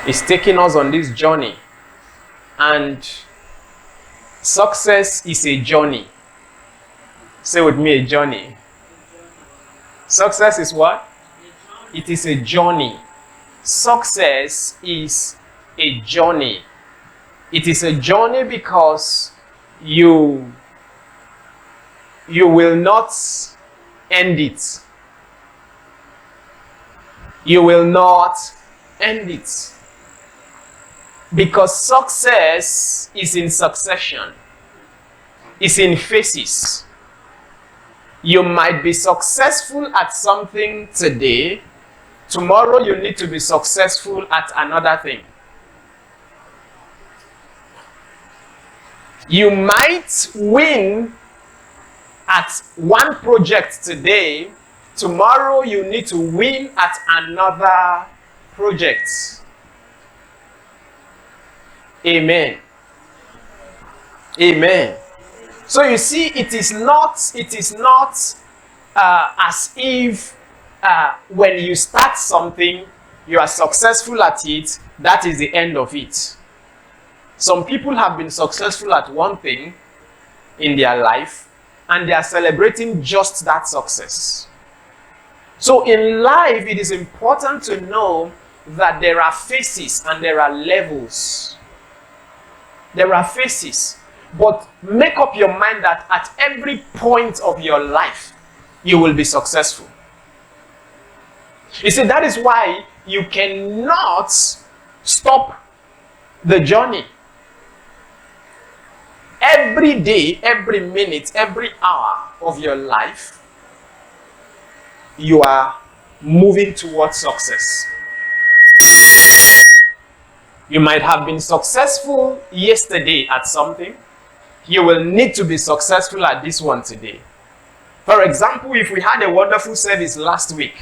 is taking us on this journey. And success is a journey. Say with me, a journey. Success is what? It is a journey. Success is a journey. It is a journey because you will not end it. You will not end it. Because success is in succession. It's in phases. You might be successful at something today. Tomorrow you need to be successful at another thing. You might win at one project today. Tomorrow you need to win at another project. Amen. Amen. So you see, it is not as if when you start something, you are successful at it, that is the end of it. Some people have been successful at one thing in their life, and they are celebrating just that success. So in life, it is important to know that there are phases and there are levels. There are phases. But make up your mind that at every point of your life, you will be successful. You see, that is why you cannot stop the journey. Every day, every minute, every hour of your life, you are moving towards success. You might have been successful yesterday at something. You will need to be successful at this one today. For example, if we had a wonderful service last week,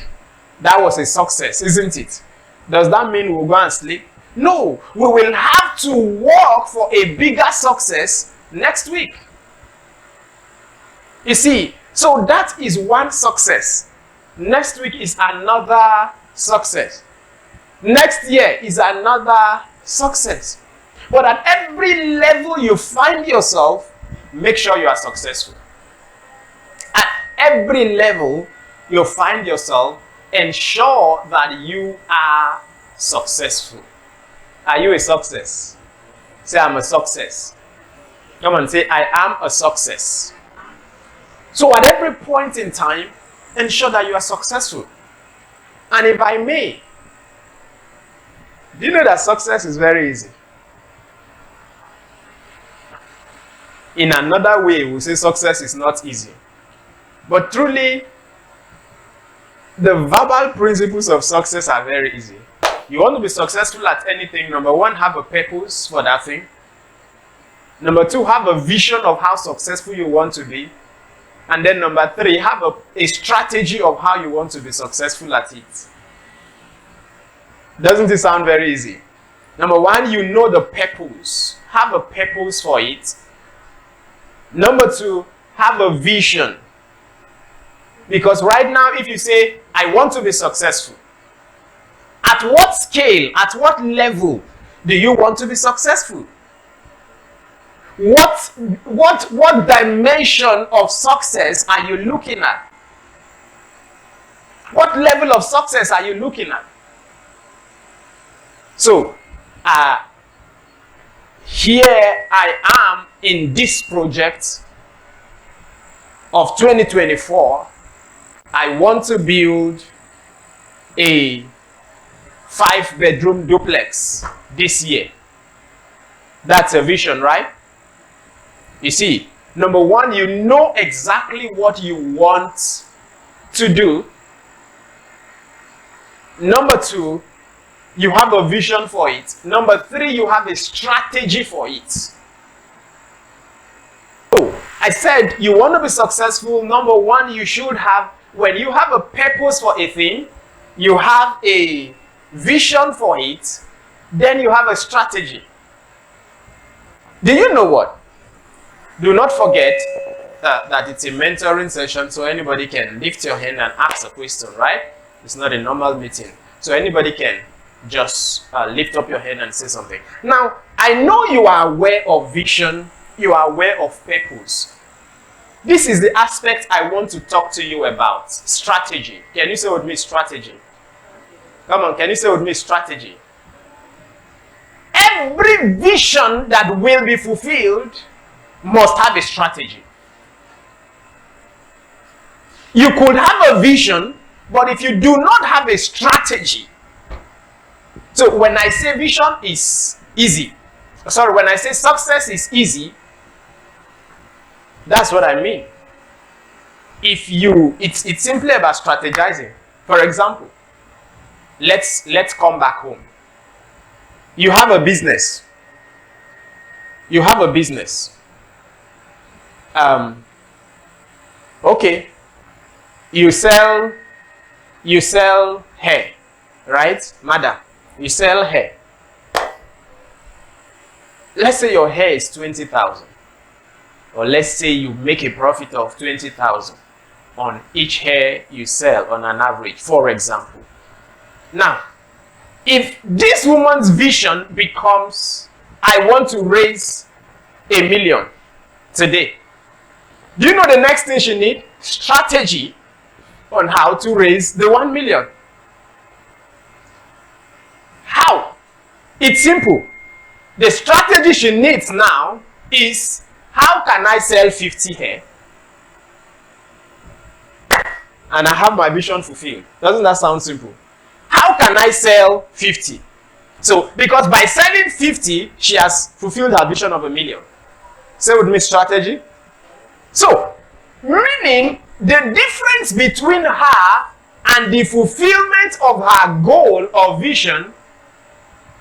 that was a success, isn't it? Does that mean we'll go and sleep? No, we will have to work for a bigger success next week. You see, so that is one success. Next week is another success. Next year is another success. But at every level you find yourself, make sure you are successful. At every level you find yourself, ensure that you are successful. Are you a success? Say, I'm a success. Come on, say, I am a success. So at every point in time, ensure that you are successful. And if I may, do you know that success is very easy? In another way, we'll say success is not easy. But truly, the verbal principles of success are very easy. You want to be successful at anything, number one, have a purpose for that thing. Number two, have a vision of how successful you want to be. And then number three, have a strategy of how you want to be successful at it. Doesn't it sound very easy? Number one, you know the purpose. Have a purpose for it. Number two, have a vision. Because right now, if you say, I want to be successful, at what scale, at what level do you want to be successful? What dimension of success are you looking at? What level of success are you looking at? So, here I am in this project of 2024. I want to build a 5-bedroom duplex this year. That's a vision, right? You see, number one, you know exactly what you want to do. Number two, you have a vision for it. Number three, you have a strategy for it. So, I said you want to be successful. Number one, you should have, when you have a purpose for a thing, you have a vision for it, then you have a strategy. Do you know what? Do not forget that it's a mentoring session, so anybody can lift your hand and ask a question, right? It's not a normal meeting. So anybody can just lift up your head and say something. Now, I know you are aware of vision, you are aware of purpose. This is the aspect I want to talk to you about. Strategy. Can you say with me strategy? Come on, can you say with me strategy? Every vision that will be fulfilled must have a strategy. You could have a vision, but if you do not have a strategy. So when I say vision is easy, when I say success is easy, that's what I mean. It's simply about strategizing. For example, let's come back home. You have a business. You have a business. Okay. You sell hair, right? Madam, you sell hair. Let's say your hair is 20,000. Or let's say you make a profit of 20,000 on each hair you sell on an average, for example. Now, if this woman's vision becomes, I want to raise 1 million today, do you know the next thing she needs? Strategy on how to raise the 1 million. How? It's simple. The strategy she needs now is, how can I sell 50 hair and I have my vision fulfilled? Doesn't that sound simple? How can I sell 50? So, because by selling 50, she has fulfilled her vision of 1 million. Say with me, strategy. So, meaning the difference between her and the fulfillment of her goal or vision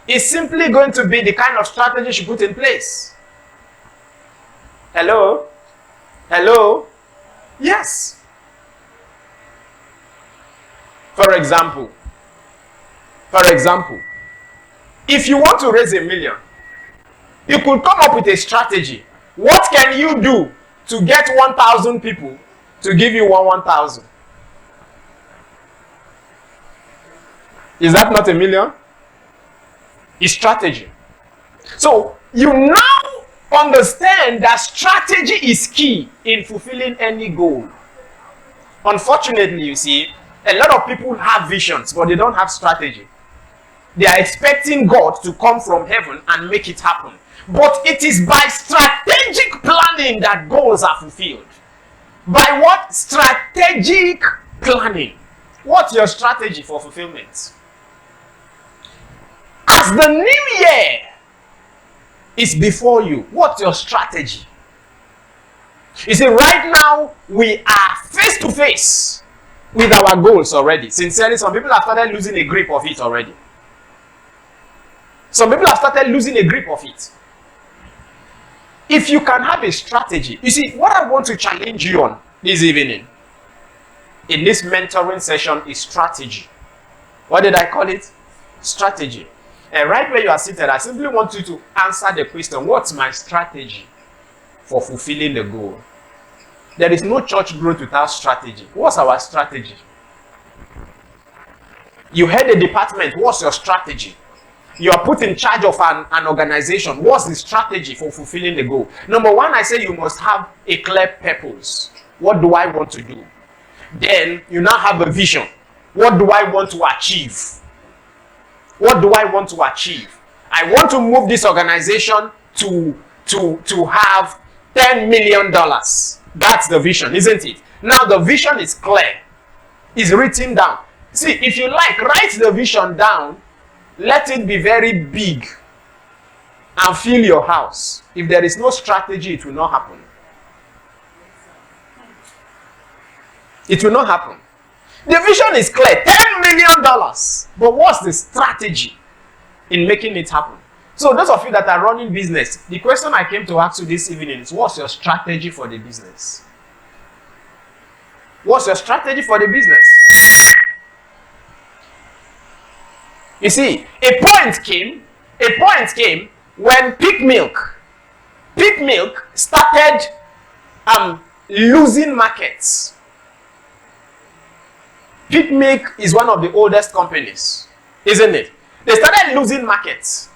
is simply going to be the kind of strategy she put in place. Hello? Hello? Yes. For example, if you want to raise 1 million, you could come up with a strategy. What can you do to get 1,000 people to give you 1,000? Is that not 1 million? It's strategy. So you now understand that strategy is key in fulfilling any goal. Unfortunately, you see, a lot of people have visions, but they don't have strategy. They are expecting God to come from heaven and make it happen. But it is by strategic planning that goals are fulfilled. By what? Strategic planning. What's your strategy for fulfillment? As the new year is before you, what's your strategy? You see, right now, we are face to face with our goals already. Sincerely, some people have started losing a grip of it already. Some people have started losing a grip of it. If you can have a strategy, you see, what I want to challenge you on this evening, in this mentoring session, is strategy. What did I call it? Strategy. And right where you are seated, I simply want you to answer the question, what's my strategy for fulfilling the goal? There is no church growth without strategy. What's our strategy? You head a department, what's your strategy? You are put in charge of an organization. What's the strategy for fulfilling the goal? Number one, I say you must have a clear purpose. What do I want to do? Then you now have a vision. What do I want to achieve? What do I want to achieve? I want to move this organization to have $10 million. That's the vision, isn't it? Now the vision is clear. It's written down. See, if you like, write the vision down. Let it be very big and fill your house. If there is no strategy, it will not happen. It will not happen. The vision is clear, $10 million. But what's the strategy in making it happen? So those of you that are running business, the question I came to ask you this evening is, what's your strategy for the business? What's your strategy for the business? You see, a point came when Peak Milk started losing markets. Peak Milk is one of the oldest companies, isn't it? They started losing markets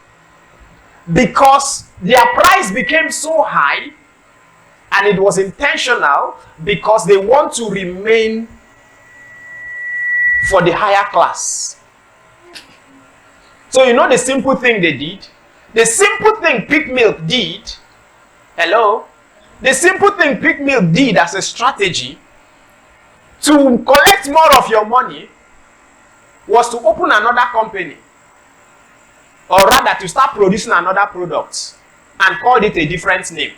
because their price became so high, and it was intentional because they want to remain for the higher class. So you know the simple thing they did? The simple thing Peak Milk did, hello? The simple thing Peak Milk did as a strategy to collect more of your money was to open another company, or rather to start producing another product and called it a different name,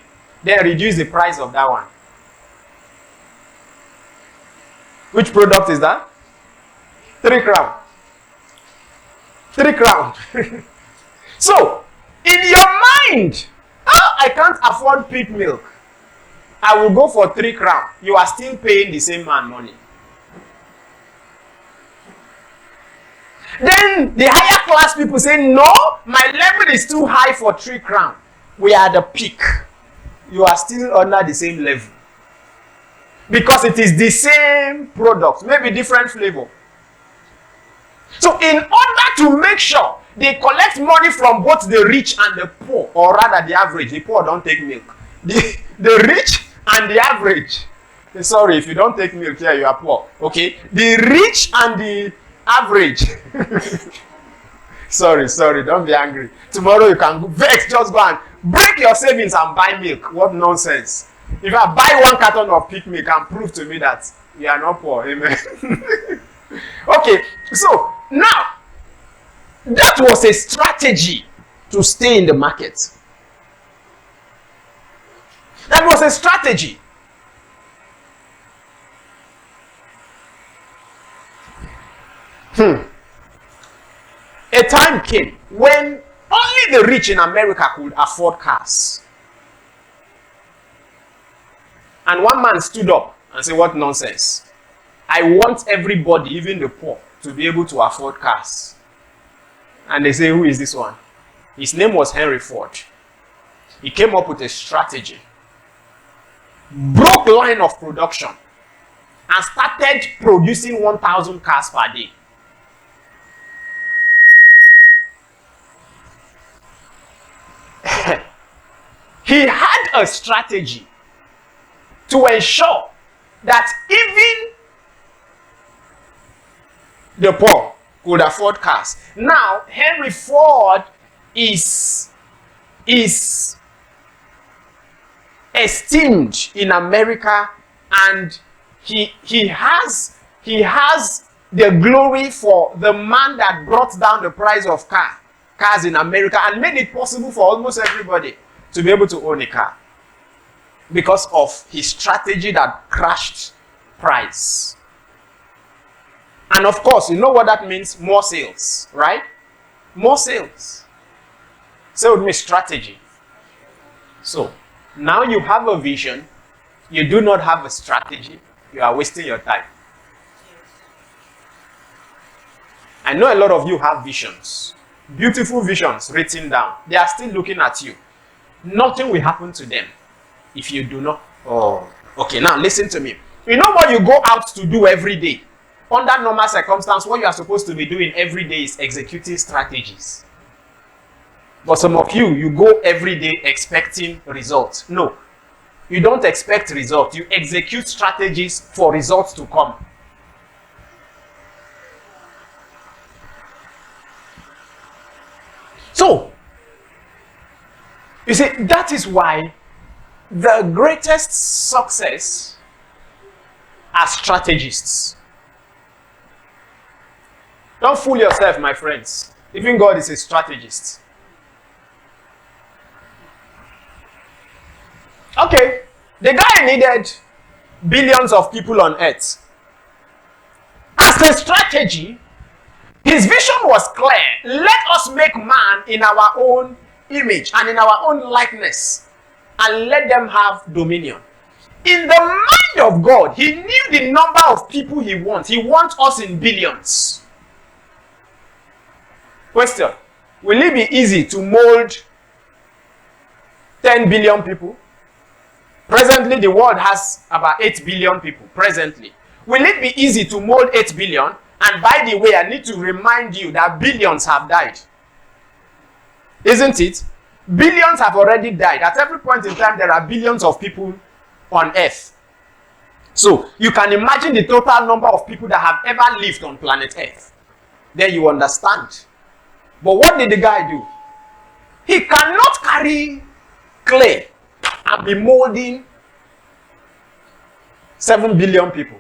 then reduce the price of that one. Which product is that? 3 crown. 3 crown. So, in your mind, I can't afford Peak Milk, I will go for 3 crown. You are still paying the same man money. Then the higher class people say, no, my level is too high for 3 crown. We are at the peak. You are still under the same level. Because it is the same product, maybe different flavor. So in order to make sure they collect money from both the rich and the poor, or rather the average, the poor don't take milk. The rich and the average. Sorry, if you don't take milk here, you are poor. Okay? The rich and the average. sorry, don't be angry. Tomorrow you can go vex, just go and break your savings and buy milk. What nonsense. If I buy 1 carton of Peak Milk and prove to me that you are not poor, amen. Okay, so now that was a strategy to stay in the market. That was a strategy. A time came when only the rich in America could afford cars. And one man stood up and said, what nonsense. I want everybody, even the poor, to be able to afford cars. And they say, who is this one? His name was Henry Ford. He came up with a strategy, broke line of production, and started producing 1,000 cars per day. He had a strategy to ensure that even the poor could afford cars. Now, Henry Ford is esteemed in America, and he has the glory for the man that brought down the price of cars in America and made it possible for almost everybody to be able to own a car because of his strategy that crashed price. And of course, you know what that means? More sales, right? More sales. Say with me, strategy. So, now you have a vision, you do not have a strategy, you are wasting your time. I know a lot of you have visions, beautiful visions written down. They are still looking at you. Nothing will happen to them if you do not. Oh, okay, now listen to me. You know what you go out to do every day? Under normal circumstances, what you are supposed to be doing every day is executing strategies. But some of you go every day expecting results. No, you don't expect results. You execute strategies for results to come. So, you see, that is why the greatest success are strategists. Don't fool yourself, my friends. Even God is a strategist. Okay, the guy needed billions of people on earth. As a strategy, his vision was clear. Let us make man in our own image and in our own likeness, and let them have dominion. In the mind of God, he knew the number of people he wants. He wants us in billions. Question: will it be easy to mold 10 billion people? Presently, the world has about 8 billion people. Presently. Will it be easy to mold 8 billion? And by the way, I need to remind you that billions have died. Isn't it? Billions have already died. At every point in time, there are billions of people on earth. So you can imagine the total number of people that have ever lived on planet earth. Then you understand. But what did the guy do? He cannot carry clay and be molding 7 billion people.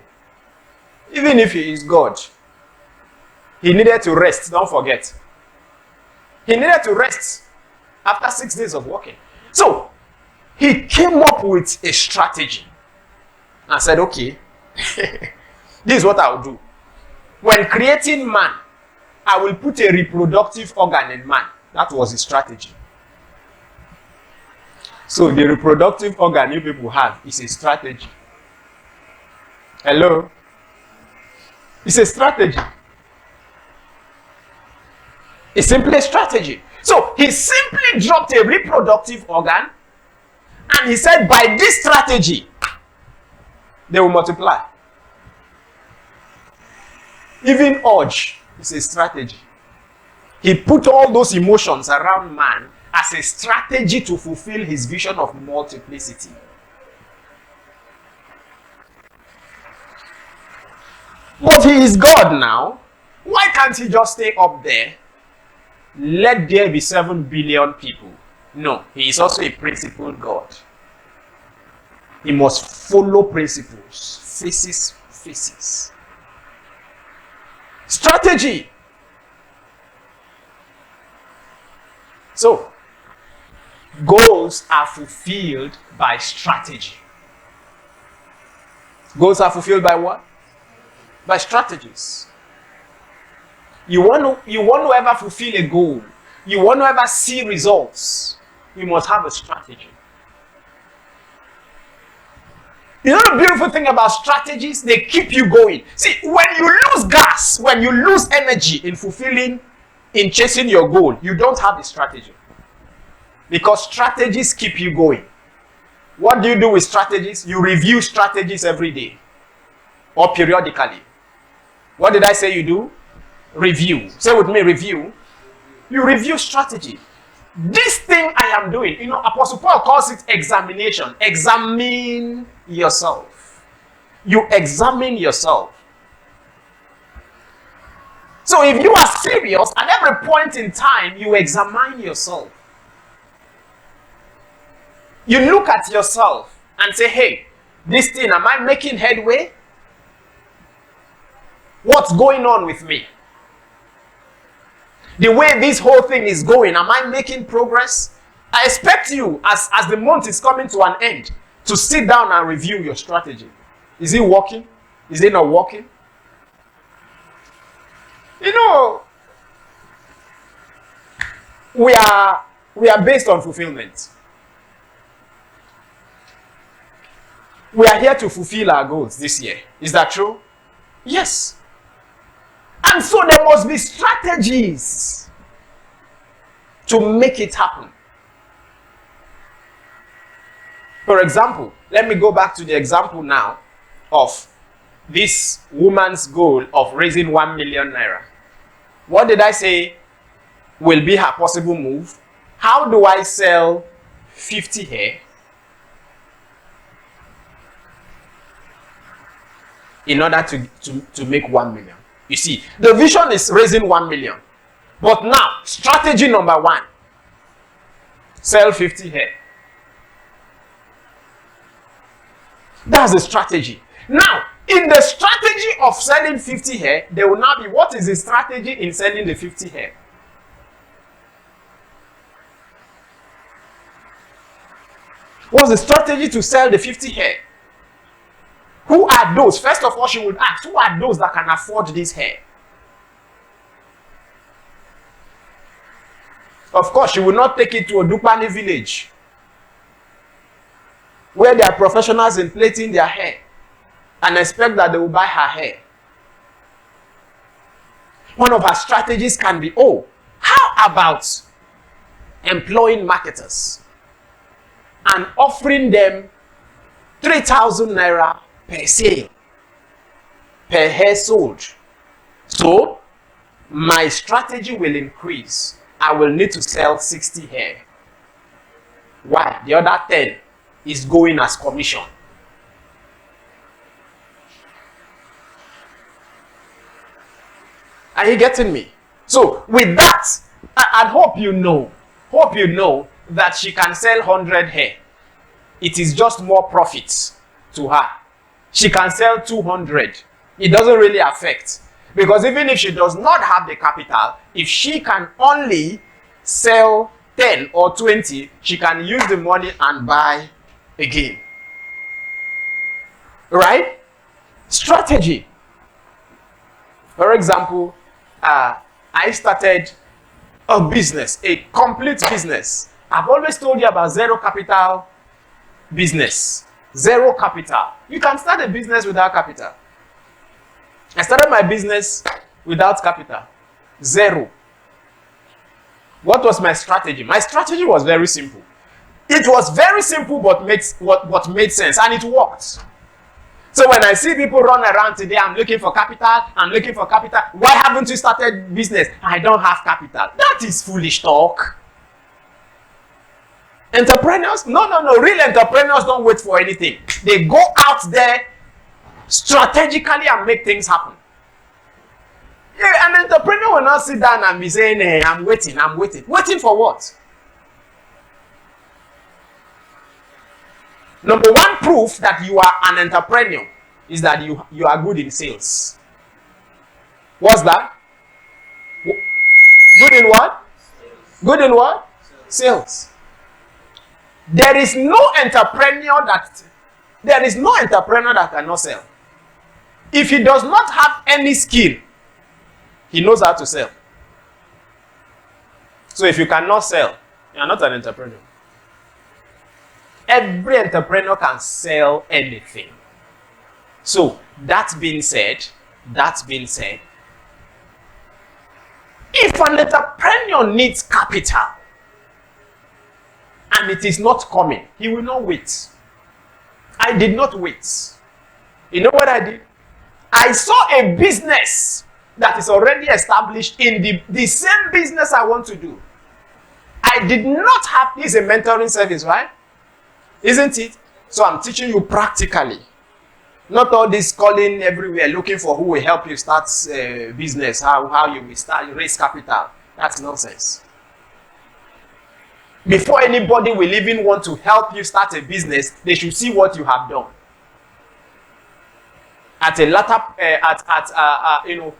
Even if he is God. He needed to rest, don't forget. He needed to rest after 6 days of working. So, he came up with a strategy and said, okay, this is what I'll do. When creating man, I will put a reproductive organ in man. That was his strategy. So, the reproductive organ you people have is a strategy. Hello? It's a strategy. It's simply a strategy. So he simply dropped a reproductive organ and he said, by this strategy, they will multiply. Even urge is a strategy. He put all those emotions around man as a strategy to fulfill his vision of multiplicity. But he is God now. Why can't he just stay up there? Let there be 7 billion people. No, he is also a principled God. He must follow principles. Phases. Strategy. So, goals are fulfilled by strategy. Goals are fulfilled by what? By strategies. You want to ever fulfill a goal, you want to ever see results, you must have a strategy. You know the beautiful thing about strategies? They keep you going. See, when you lose gas, when you lose energy in chasing your goal, you don't have a strategy. Because strategies keep you going. What do you do with strategies? You review strategies every day or periodically. What did I say you do? Review. Say with me, review. You review strategy. This thing I am doing, you know, Apostle Paul calls it examination. Examine yourself. You examine yourself. So if you are serious, at every point in time, you examine yourself. You look at yourself and say, hey, this thing, am I making headway? What's going on with me? The way this whole thing is going, am I making progress? I expect you, as the month is coming to an end, to sit down and review your strategy. Is it working? Is it not working? You know, we are based on fulfillment. We are here to fulfill our goals this year. Is that true? Yes. And so there must be strategies to make it happen. For example, let me go back to the example now of this woman's goal of raising 1 million naira. What did I say will be her possible move? How do I sell 50 hair in order to make 1 million? You see, the vision is raising 1 million. But now, strategy number 1, sell 50 hair. That's the strategy. Now, in the strategy of selling 50 hair, there will now be, what is the strategy in selling the 50 hair? What's the strategy to sell the 50 hair? Who are those? First of all, she would ask, who are those that can afford this hair? Of course, she will not take it to a Dupani village where there are professionals in plaiting their hair and expect that they will buy her hair. One of her strategies can be, oh, how about employing marketers and offering them 3,000 naira per sale, per hair sold, So, my strategy will increase. I will need to sell 60 hair. Why? The other 10 is going as commission. Are you getting me? So, with that, I hope you know that she can sell 100 hair. It is just more profits to her. She can sell 200. It doesn't really affect. Because even if she does not have the capital, if she can only sell 10 or 20, she can use the money and buy again. Right? Strategy. For example, I started a business, a complete business. I've always told you about zero capital business. Zero capital. You can start a business without capital. I started my business without capital. Zero. What was my strategy? My strategy was very simple. It was very simple, but what made sense, and it worked. So when I see people run around today, I'm looking for capital, Why haven't you started business? I don't have capital. That is foolish talk. Entrepreneurs? No. Real entrepreneurs don't wait for anything. They go out there strategically and make things happen. Yeah, an entrepreneur will not sit down and be saying, hey, I'm waiting. Waiting for what? Number one proof that you are an entrepreneur is that you are good in sales. What's that? Good in what? Good in what? Sales. There is no entrepreneur that cannot sell. If he does not have any skill, he knows how to sell. So if you cannot sell, you are not an entrepreneur. Every entrepreneur can sell anything. So that being said, if an entrepreneur needs capital and it is not coming, he will not wait. I did not wait. You know what I did? I saw a business that is already established in the same business I want to do. I did not have this a mentoring service, right? Isn't it? So I'm teaching you practically. Not all this calling everywhere, looking for who will help you start business, how you will start, raise capital. That's nonsense. Before anybody will even want to help you start a business, they should see what you have done. At a later,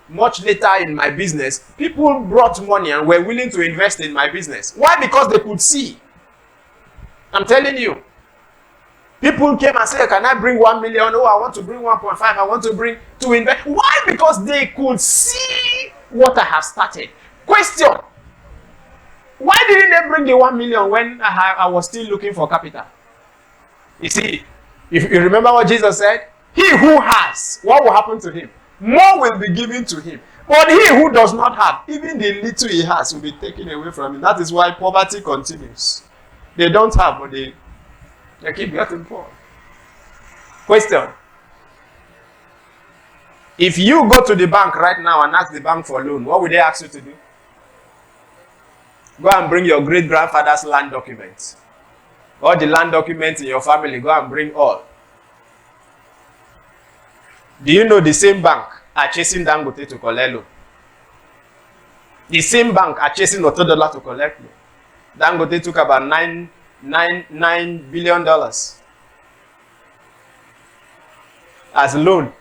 much later in my business, people brought money and were willing to invest in my business. Why? Because they could see. I'm telling you. People came and said, can I bring 1 million? Oh, I want to bring 1.5. I want to bring to invest. Why? Because they could see what I have started. Question. Why didn't they bring the 1 million when I was still looking for capital? You see, if you remember what Jesus said, he who has, what will happen to him? More will be given to him. But he who does not have, even the little he has will be taken away from him. That is why poverty continues. They don't have, but they keep getting poor. Question. If you go to the bank right now and ask the bank for a loan, what would they ask you to do? Go and bring your great-grandfather's land documents. All the land documents in your family, go and bring all. Do you know the same bank are chasing Dangote to collect loan? The same bank are chasing Otodola to collect loan. Dangote took about $9 billion as loan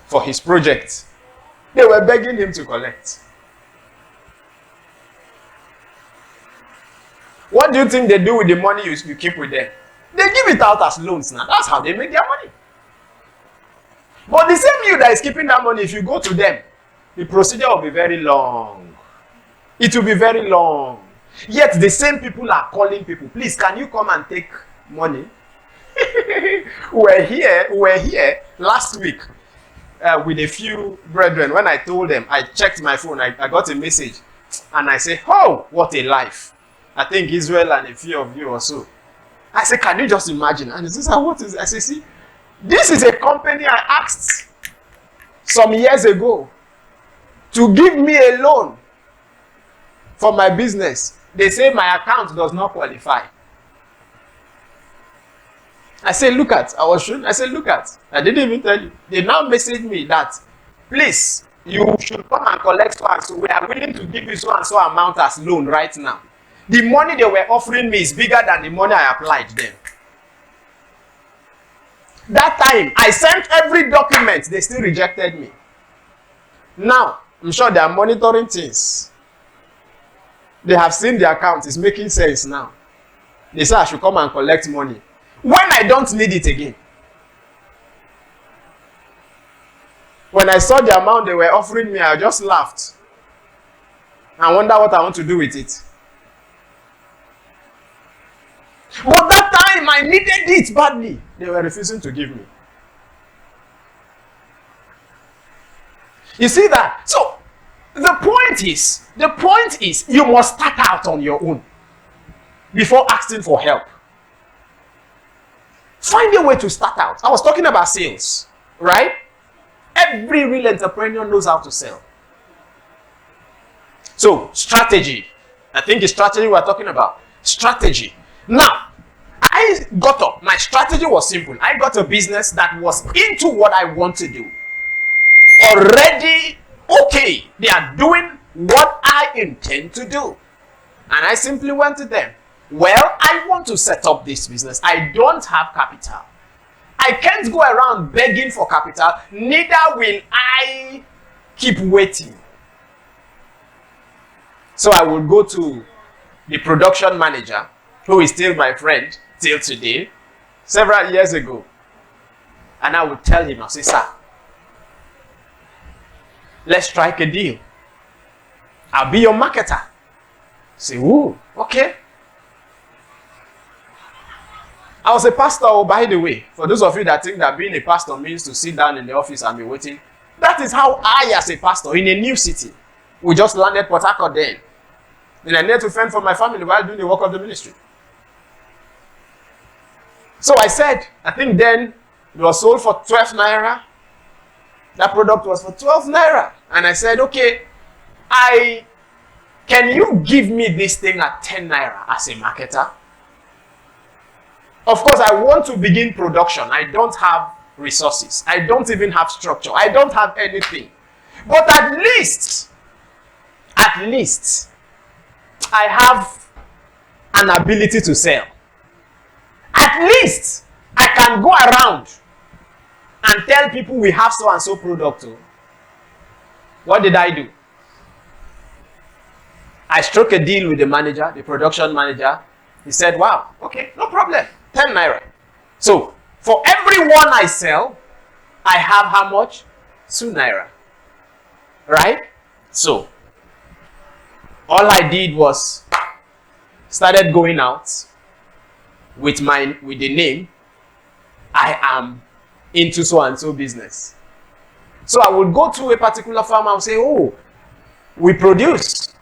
for his project. They were begging him to collect. What do you think they do with the money you keep with them? They give it out as loans now. That's how they make their money. But the same you that is keeping that money, if you go to them, the procedure will be very long. It will be very long. Yet the same people are calling people, please, can you come and take money? We're here last week with a few brethren. When I told them, I checked my phone, I got a message. And I said, oh, what a life. I think Israel and a few of you or so. I said, can you just imagine? And he says, what is it? I said, see, this is a company I asked some years ago to give me a loan for my business. They say my account does not qualify. I said, look at. I was shown. I said, look at. I didn't even tell you. They now messaged me that, please, you should come and collect so and so. We are willing to give you so and so amount as loan right now. The money they were offering me is bigger than the money I applied them. That time, I sent every document. They still rejected me. Now, I'm sure they are monitoring things. They have seen the account. It's making sense now. They say I should come and collect money when I don't need it again. When I saw the amount they were offering me, I just laughed. I wonder what I want to do with it. But that time I needed it badly. They were refusing to give me. You see that? So the point is you must start out on your own before asking for help. Find a way to start out. I was talking about sales, right? Every real entrepreneur knows how to sell. So, strategy. I think it's strategy we're talking about. Strategy. Now, I got up. My strategy was simple. I got a business that was into what I want to do. Already, okay, they are doing what I intend to do. And I simply went to them. Well, I want to set up this business. I don't have capital. I can't go around begging for capital. Neither will I keep waiting. So I will go to the production manager, who is still my friend till today, several years ago. And I would tell him, I'll say, sir, let's strike a deal. I'll be your marketer. Say, ooh, okay. I was a pastor, oh, by the way. For those of you that think that being a pastor means to sit down in the office and be waiting, that is how I, as a pastor, in a new city, we just landed Port Harcourt then. And I needed to fend for my family while doing the work of the ministry. So I said, I think then it was sold for 12 naira. That product was for 12 naira. And I said, okay, can you give me this thing at 10 naira as a marketer? Of course, I want to begin production. I don't have resources. I don't even have structure. I don't have anything. But at least, I have an ability to sell. At least, I can go around and tell people we have so and so product. What did I do? I struck a deal with the manager, the production manager. He said, wow, okay, no problem. 10 naira. So, for every one I sell, I have how much? 2 naira. Right? So, all I did was started going out with the name, I am into so and so business. So I would go to a particular farm and say, oh, we produce.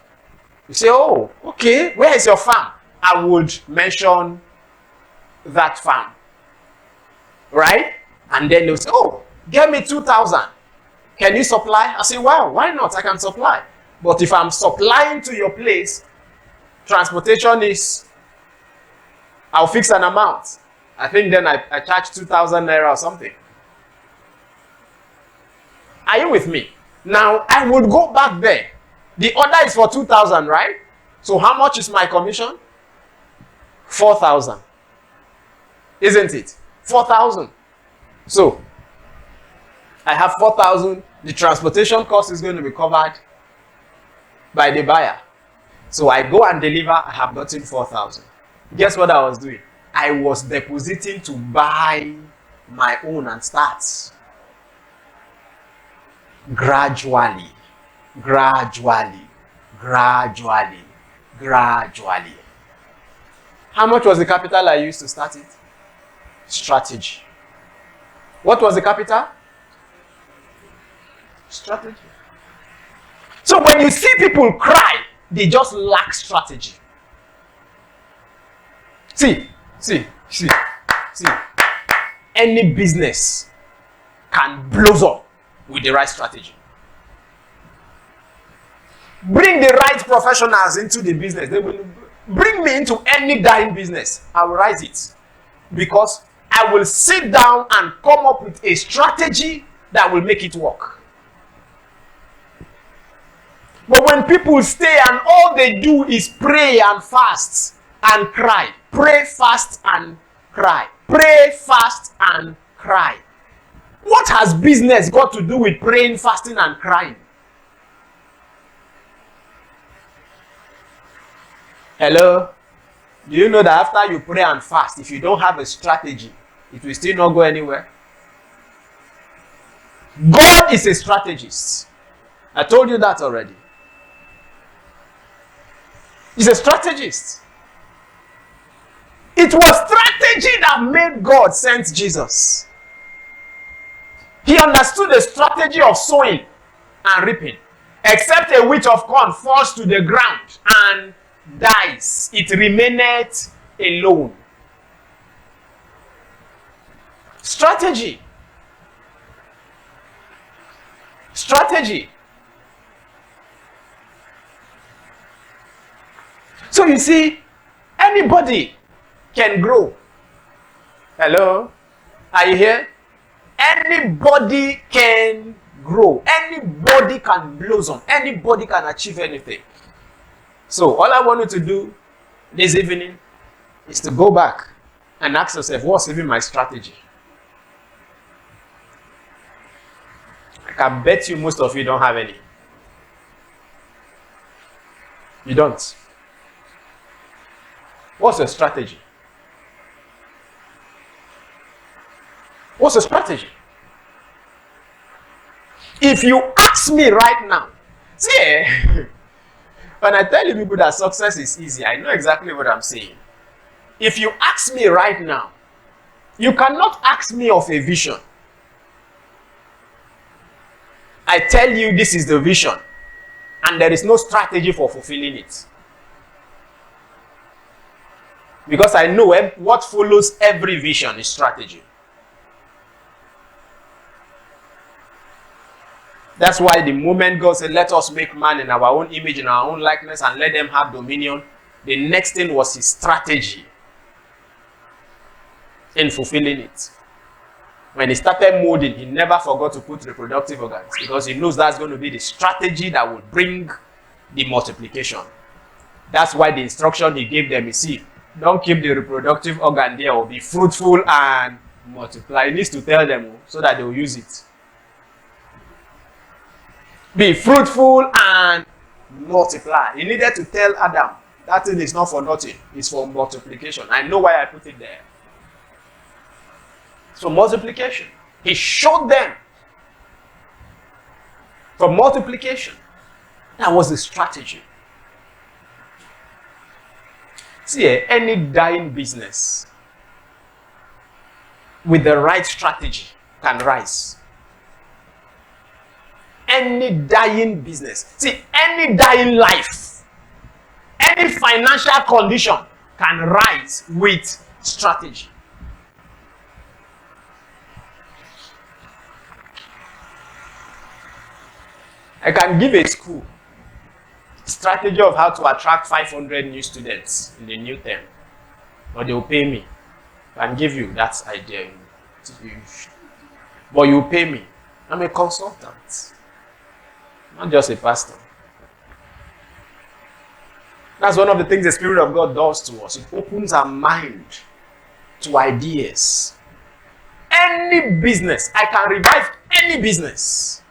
You say, oh, okay, where is your farm? I would mention that farm. Right? And then they'll say, oh, get me 2,000. Can you supply? I say, wow, why not? I can supply. But if I'm supplying to your place, transportation is, I'll fix an amount. I think then I charge 2,000 naira or something. Are you with me? Now, I would go back there. The order is for 2,000, right? So how much is my commission? 4,000. Isn't it? 4,000. So, I have 4,000. The transportation cost is going to be covered by the buyer. So I go and deliver. I have gotten 4,000. Guess what I was doing? I was depositing to buy my own and start. Gradually. How much was the capital I used to start it? Strategy. What was the capital? Strategy. So when you see people cry, they just lack strategy. See. Any business can blow up with the right strategy. Bring the right professionals into the business. They will bring me into any dying business. I will rise it. Because I will sit down and come up with a strategy that will make it work. But when people stay and all they do is pray and fast and cry. Pray, fast and cry. Pray, fast and cry. What has business got to do with praying, fasting and crying? Hello? Do you know that after you pray and fast, if you don't have a strategy, it will still not go anywhere? God is a strategist. I told you that already. He's a strategist. It was strategy that made God send Jesus. He understood the strategy of sowing and reaping. Except a wheat of corn falls to the ground and dies, it remaineth alone. Strategy. Strategy. So you see, anybody can grow. Hello? Are you here? Anybody can grow. Anybody can blossom. Anybody can achieve anything. So all I want you to do this evening is to go back and ask yourself, what's even my strategy? I can bet you most of you don't have any. You don't. What's your strategy? What's your strategy? If you ask me right now, see, when I tell you people that success is easy, I know exactly what I'm saying. If you ask me right now, you cannot ask me of a vision. I tell you this is the vision, and there is no strategy for fulfilling it. Because I know what follows every vision is strategy. That's why the moment God said, let us make man in our own image, in our own likeness, and let them have dominion, the next thing was his strategy in fulfilling it. When he started molding, he never forgot to put reproductive organs, because he knows that's going to be the strategy that will bring the multiplication. That's why the instruction he gave them is, see, don't keep the reproductive organ there, or be fruitful and multiply. He needs to tell them so that they will use it. Be fruitful and multiply. He needed to tell Adam, that thing is not for nothing, it's for multiplication. I know why I put it there. So multiplication. He showed them for multiplication. That was the strategy. See, any dying business with the right strategy can rise. Any dying business. See, any dying life, any financial condition can rise with strategy. I can give a school strategy of how to attract 500 new students in the new term, but they will pay me. I can give you that idea, but you pay me. I'm a consultant, not just a pastor. That's one of the things the Spirit of God does to us. It opens our mind to ideas. Any business, I can revive any business.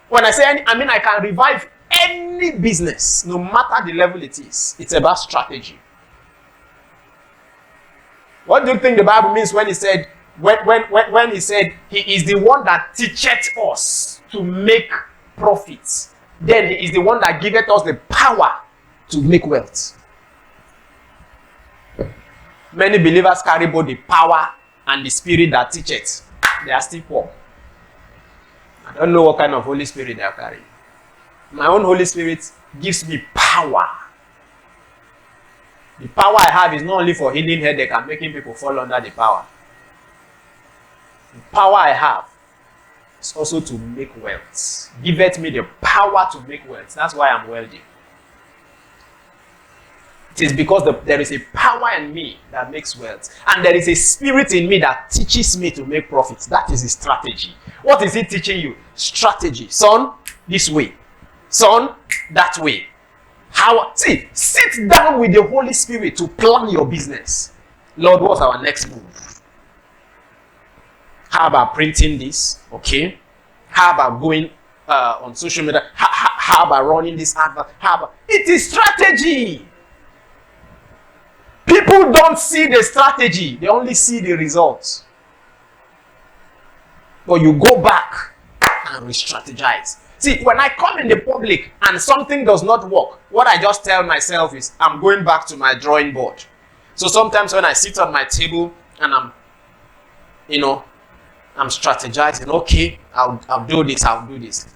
When I say any, I mean I can revive any business, no matter the level it is. It's about strategy. What do you think the Bible means when he said, when he said, he is the one that teacheth us to make profits? Then he is the one that giveth us the power to make wealth. Many believers carry both the power and the spirit that teacheth. They are still poor. I don't know what kind of Holy Spirit they are carrying. My own Holy Spirit gives me power. The power I have is not only for healing headache and making people fall under the power. The power I have is also to make wealth. Giveth me the power to make wealth. That's why I'm wealthy. It is because there is a power in me that makes wealth. And there is a spirit in me that teaches me to make profits. That is a strategy. What is it teaching you? Strategy. Son, this way. Son, that way. See, sit down with the Holy Spirit to plan your business. Lord, what's our next move? How about printing this? Okay. How about going on social media? How about running this advert? It is strategy. People don't see the strategy. They only see the results. But you go back and re-strategize. See, when I come in the public and something does not work, what I just tell myself is, I'm going back to my drawing board. So sometimes when I sit on my table and I'm strategizing, okay, I'll do this, I'll do this.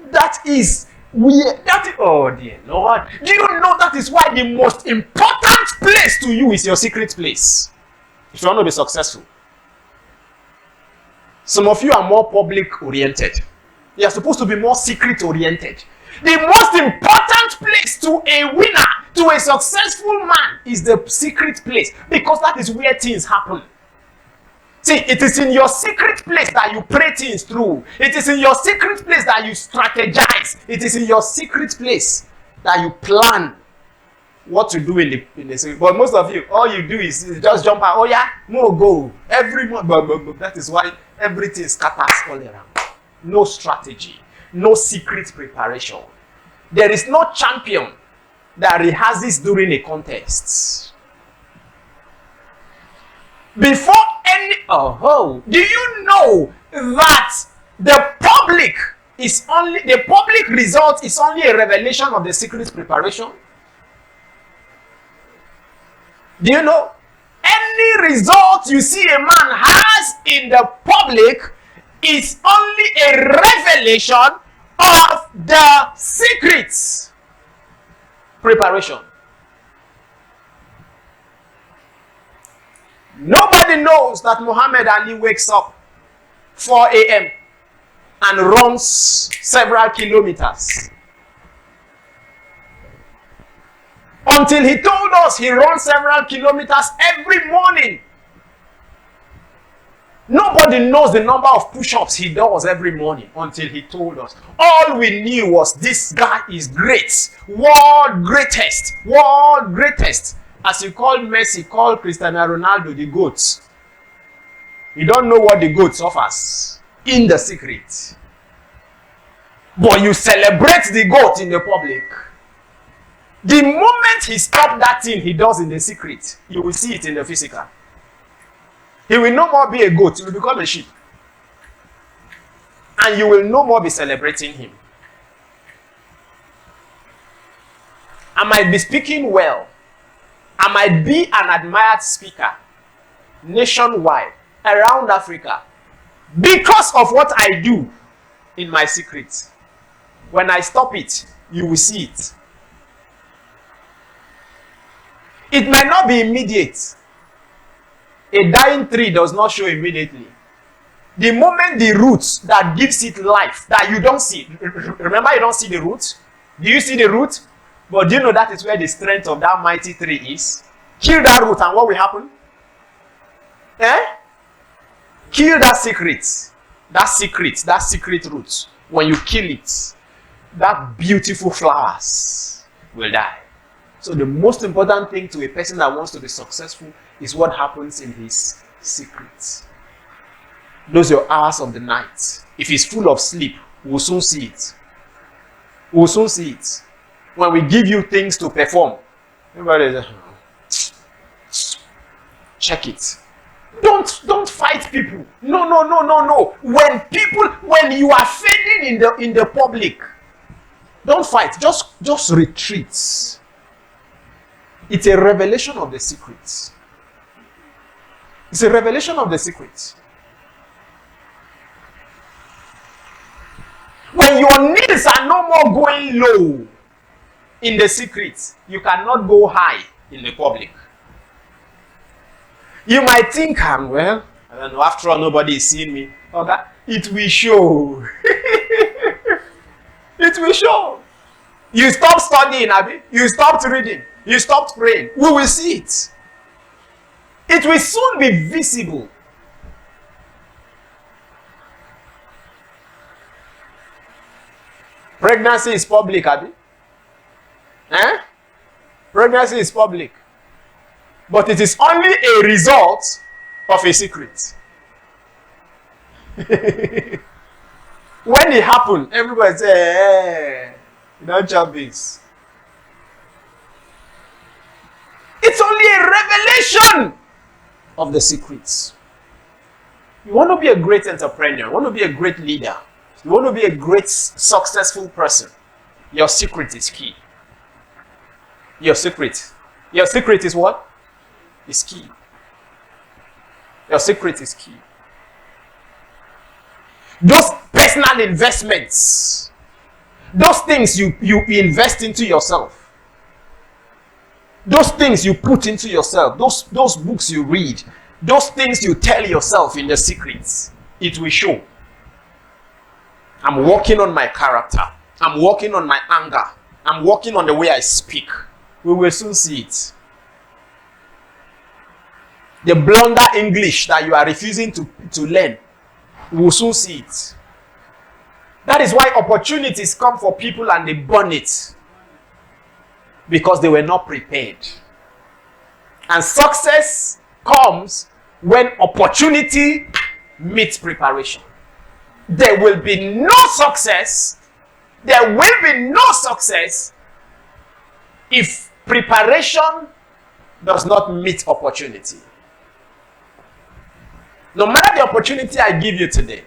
That is weird. Oh dear Lord. Do you know that is why the most important place to you is your secret place? If you want to be successful. Some of you are more public oriented. You are supposed to be more secret oriented. The most important place to a winner, to a successful man, is the secret place, because that is where things happen. See, it is in your secret place that you pray things through. It is in your secret place that you strategize. It is in your secret place that you plan what to do in the secret. But most of you, all you do is just jump out. Oh yeah, more go. Every month. That is why everything scatters all around. No strategy. No secret preparation. There is no champion that rehearses during a contest. Before do you know that the public result is only a revelation of the secret preparation? Do you know? Any result you see a man has in the public is only a revelation of the secrets preparation. Nobody knows that Muhammad Ali wakes up 4 a.m. and runs several kilometers. Until he told us he runs several kilometers every morning. Nobody knows the number of push-ups he does every morning until he told us. All we knew was this guy is great. World greatest. World greatest. As you call Messi, call Cristiano Ronaldo the GOAT. You don't know what the GOAT offers in the secret. But you celebrate the GOAT in the public. The moment he stops that thing he does in the secret, you will see it in the physical. He will no more be a goat, he will become a sheep. And you will no more be celebrating him. I might be speaking well. I might be an admired speaker nationwide, around Africa, because of what I do in my secret. When I stop it, you will see it. It might not be immediate. A dying tree does not show immediately. The moment the roots that gives it life, that you don't see. Remember, you don't see the root? Do you see the root? But do you know that is where the strength of that mighty tree is? Kill that root and what will happen? Kill that secret. That secret root. When you kill it, that beautiful flowers will die. So the most important thing to a person that wants to be successful is what happens in his secrets. Those are your hours of the night. If he's full of sleep, we'll soon see it. We'll soon see it. When we give you things to perform, everybody says, check it. Don't fight people. No. When you are fading in the public, don't fight. Just retreat. It's a revelation of the secrets. It's a revelation of the secrets. When your needs are no more going low in the secrets, you cannot go high in the public. You might think, well, I don't know, after all, nobody is seeing me. Okay, it will show. It will show. You stop studying, Abby. You stopped reading. You stopped praying. We will see it. It will soon be visible. Pregnancy is public, Abi. Pregnancy is public. But it is only a result of a secret. When it happened, everybody say, hey, you don't chop this. It's only a revelation of the secrets. You want to be a great entrepreneur, you want to be a great leader, you want to be a great successful person. Your secret is key. Your secret. Your secret is what? Is key. Your secret is key. Those personal investments, those things you invest into yourself, those things you put into yourself, those books you read, those things you tell yourself in the secrets, it will show. I'm working on my character. I'm working on my anger. I'm working on the way I speak. We will soon see it. The blunder English that you are refusing to learn, we will soon see it. That is why opportunities come for people and they burn it. Because they were not prepared. And success comes when opportunity meets preparation. There will be no success. There will be no success if preparation does not meet opportunity. No matter the opportunity I give you today,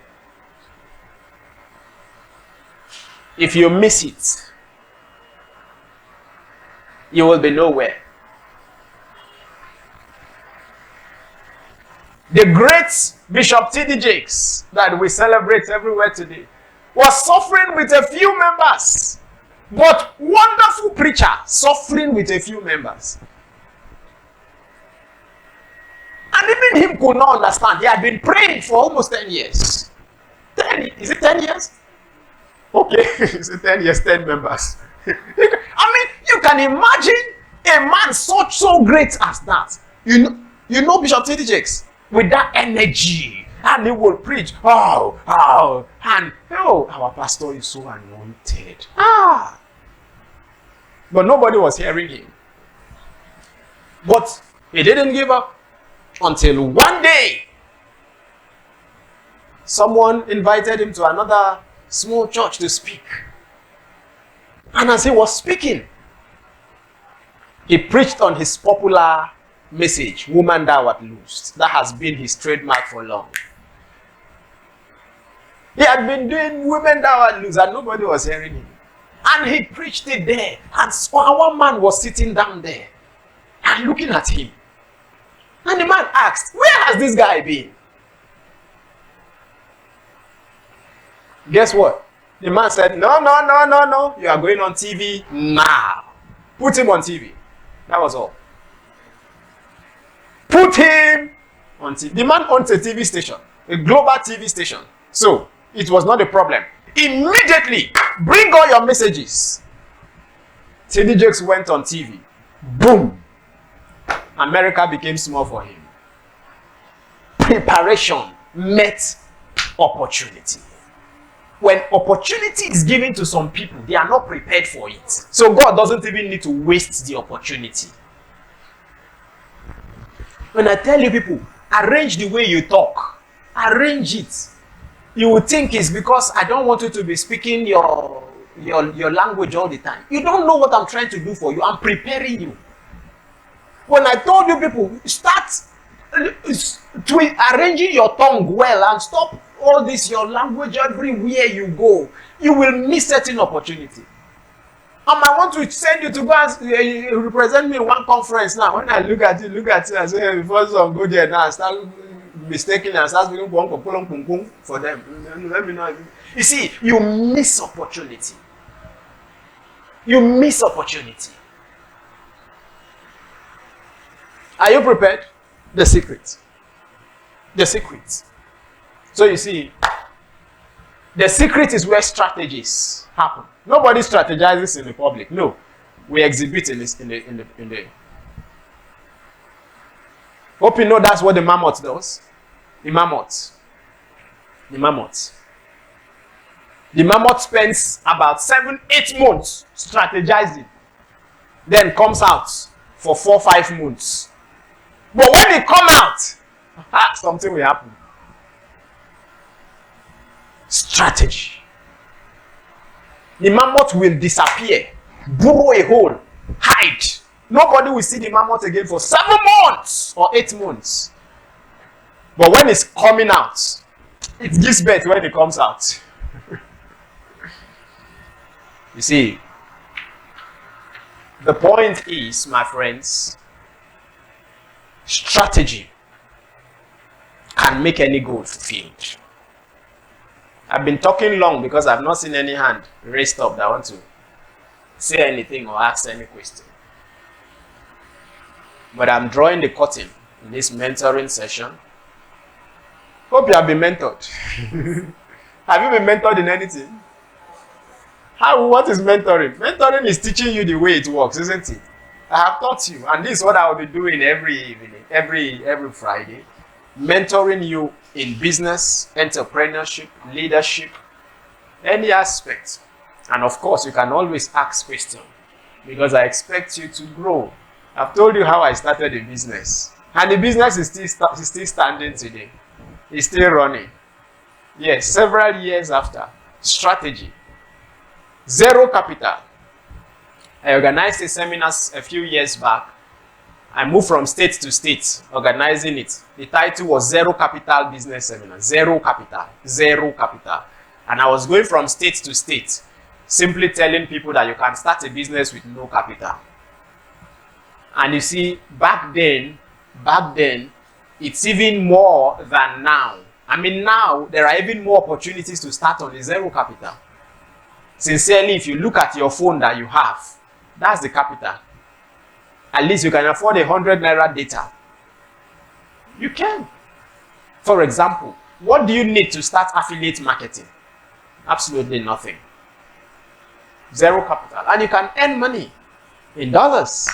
if you miss it, you will be nowhere. The great Bishop T.D. Jakes that we celebrate everywhere today was suffering with a few members, but wonderful preacher suffering with a few members. And even him could not understand. He had been praying for almost 10 years. Is it 10 years? Okay, is it 10 years, 10 members? You can imagine a man so great as that. You know Bishop T.D. Jakes with that energy, and he will preach. And our pastor is so anointed. But nobody was hearing him. But he didn't give up until one day someone invited him to another small church to speak. And as he was speaking, he preached on his popular message, Woman Thou Art Loosed. That has been his trademark for long. He had been doing Women Thou Art Loosed and nobody was hearing him. And he preached it there. And so our man was sitting down there and looking at him. And the man asked, where has this guy been? Guess what? The man said, no. You are going on TV now. Put him on TV. That was all. Put him on TV. The man owns a TV station, a global TV station. So, it was not a problem. Immediately, bring all your messages. T.D. Jakes went on TV. Boom. America became small for him. Preparation met opportunity. When opportunity is given to some people, they are not prepared for it. So God doesn't even need to waste the opportunity. When I tell you people, arrange the way you talk. Arrange it. You would think it's because I don't want you to be speaking your language all the time. You don't know what I'm trying to do for you. I'm preparing you. When I told you people, start arranging your tongue well and stop all this, your language everywhere you go, you will miss certain opportunity. I want to send you to go and represent me in one conference now. When I look at you, I say, hey, before some go there now, start mistaking and start speaking for them. Let me know. You see, you miss opportunity. You miss opportunity. Are you prepared? The secret. The secret. So you see, the secret is where strategies happen. Nobody strategizes in the public. No. we exhibit in the. Hope you know that's what the mammoth does. The mammoth. The mammoth. The mammoth spends about 7-8 months strategizing. Then comes out for 4-5 months. But when they come out, something will happen. Strategy. The mammoth will disappear, burrow a hole, hide. Nobody will see the mammoth again for 7 months or 8 months. But when it's coming out, it gives birth when it comes out. You see, the point is, my friends, strategy can make any goal fulfilled. I've been talking long because I've not seen any hand raised up that want to say anything or ask any question. But I'm drawing the curtain in this mentoring session. Hope you have been mentored. Have you been mentored in anything? What is mentoring? Mentoring is teaching you the way it works, isn't it? I have taught you, and this is what I will be doing every evening, every Friday. Mentoring you in business, entrepreneurship, leadership, any aspect. And of course, you can always ask questions because I expect you to grow. I've told you how I started a business, and the business is still standing today. It's still running. Yes, several years after. Strategy. Zero capital. I organized a seminar a few years back. I moved from state to state organizing it. The title was Zero Capital Business Seminar. Zero capital. Zero capital. And I was going from state to state, simply telling people that you can start a business with no capital. And you see, back then, it's even more than now. I mean, now there are even more opportunities to start on a zero capital. Sincerely, if you look at your phone that you have, that's the capital. At least you can afford 100 naira data. You can. For example, what do you need to start affiliate marketing? Absolutely nothing. Zero capital. And you can earn money in dollars.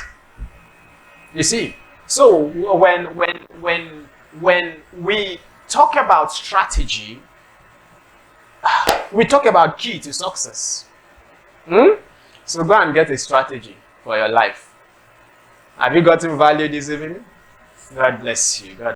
You see, so when we talk about strategy, we talk about key to success. So go and get a strategy for your life. Have you gotten value this evening? God bless you. God